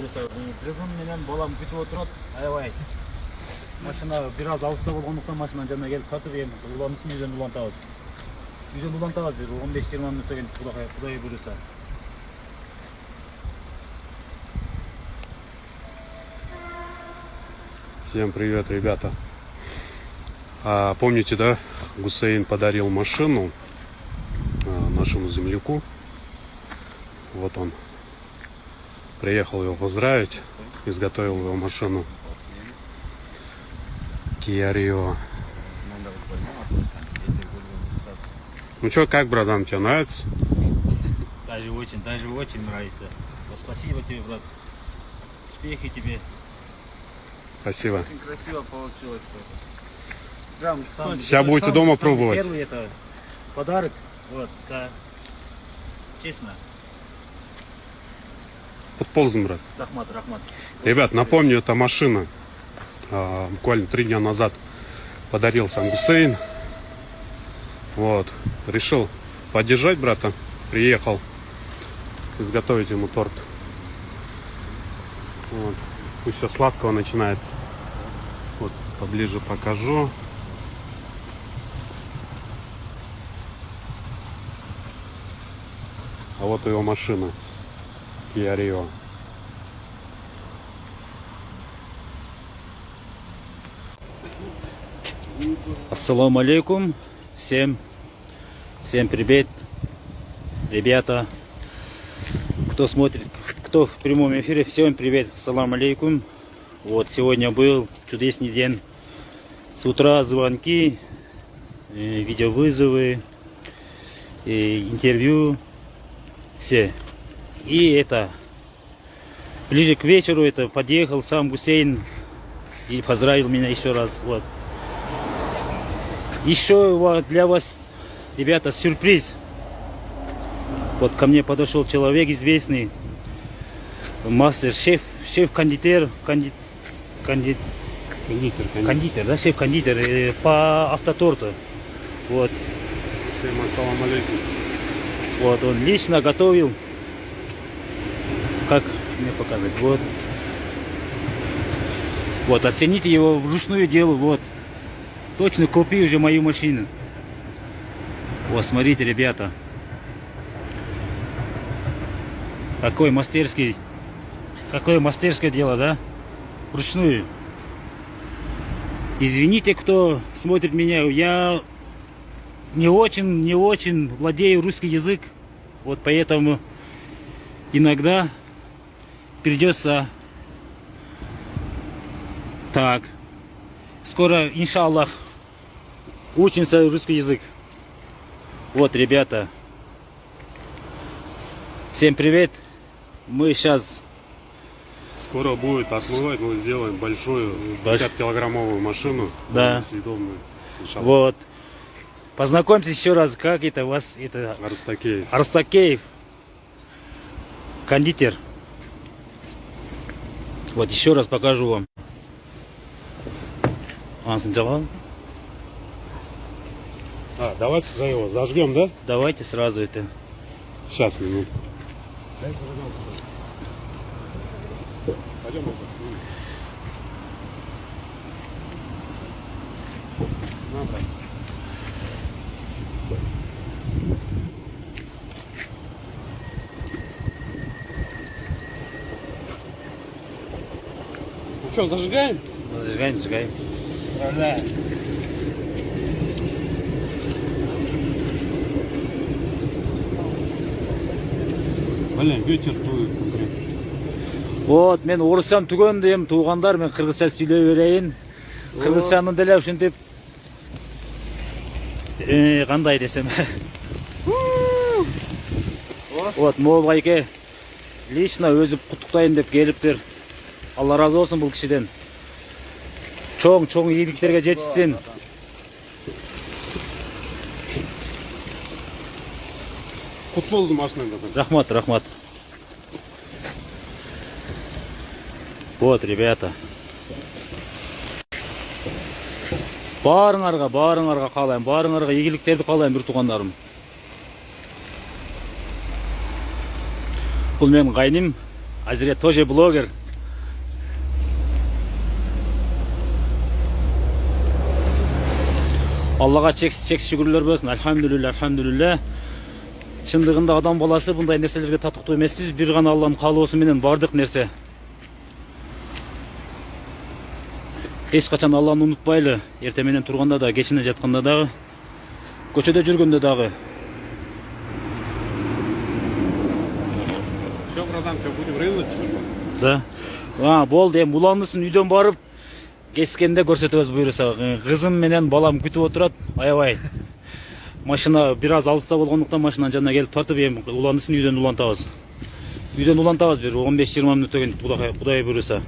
буюрса. Кызым менен балам күтүп отурат. Аябай. Машина бир аз алыста болгондуктан машинанын жанына келип тартып эми улансын үйдөн улантабыз. Үйдөн улантабыз бир 15-20 мүнөттөн кийин Кудай буюрса. Всем привет, ребята. Помните, да, Гусейн подарил машину нашему земляку. Вот он. Приехал его поздравить. Изготовил его машину. Kia Rio. Ну что, как, братан, тебе нравится? Даже очень нравится. Спасибо тебе, брат. Успехи тебе. Спасибо. Очень красиво получилось. Сейчас будете дома пробовать. Первый это подарок. Вот, да. Честно. Подползем, брат. Рахмат. Ребят, напомню, эта машина буквально 3 дня назад подарил сам Гусейн. Вот. Решил поддержать брата. Приехал изготовить ему торт. Вот. Пусть все сладкого начинается. Вот, поближе покажу. А вот его машина. Kia Rio. Ассаламу алейкум. Всем привет, ребята. Кто смотрит, кто в прямом эфире, всем привет. Ассаламу алейкум. Вот сегодня был чудесный день. С утра звонки, видеовызовы, интервью, все. И это ближе к вечеру это подъехал сам Гусейн и поздравил меня еще раз. Вот. Еще для вас, ребята, сюрприз. Вот ко мне подошел человек известный, мастер-шеф, шеф-кондитер, кондитер, да, шеф-кондитер по автоторту. Вот. Всем ассаламу алейкум. Вот он лично готовил. Как мне показать? Вот. Вот, оцените его вручную делу. Вот. Точно купи уже мою машину. Вот, смотрите, ребята. Какое мастерское дело, да? Вручную. Извините, кто смотрит меня. Я не очень владею русский язык. Вот поэтому иногда придется так. Скоро, иншаллах, учимся русский язык. Вот, ребята. Всем привет. Мы сейчас... Скоро будет отмывать, мы сделаем большую 50-килограммовую машину. Да. Съедобную. Иншаллах. Вот. Познакомьтесь еще раз, как это у вас... Это Арстакеев. Арстакеев. Кондитер. Вот еще раз покажу вам. Давайте за его зажгем, да? Давайте сразу это. Сейчас, минуту. Пойдем это снимем. Ну что, зажигаем? Зажигаем. Поздравляю. Блин, ветер дует. Вот, мен орысчан түгөн дейм, туугандар, мен кыргызча сүйлөй берейин. Кыргызчаны деле ушинтип кандай десем. Вот, мол байке лично өзү куттуктайын деп келиптир. Алла разы болсун бул кишиден. Чоң ийгиликтерге жетишсин. Кут болду машинаңда. Рахмат. Вот, ребята. Баарыңарга каалайм, баарыңарга ийгиликтерди каалайм, бир туугандарым. Бул менин кайным Азирет тоже блогер. Аллаға чексіз шүкірлер болсын. Альхамдулилля. Шындығында адам баласы бұндай нәрселерге татықты емеспіз. Bir ғана Алланың қалауысы менен бардық нәрсе. Ешқашан Алланы ұмытпайлы. Ертеменен тұрғанда да, кешіне жатқанда дағы, көшеде жүргенде дағы. Все, братан, что, будем рынуть? Да. Болды, уланысын үйден барып, кескенде көрсетеміз бұйырса. Қызым менен балам күтіп отырат, аябай. Машина biraz алыста болғандықтан машинаның жанына келіп тартып, уланысын үйден улантабыз. Үйден улантабыз, бір 15-20 минут өткен Құдай бұйырса.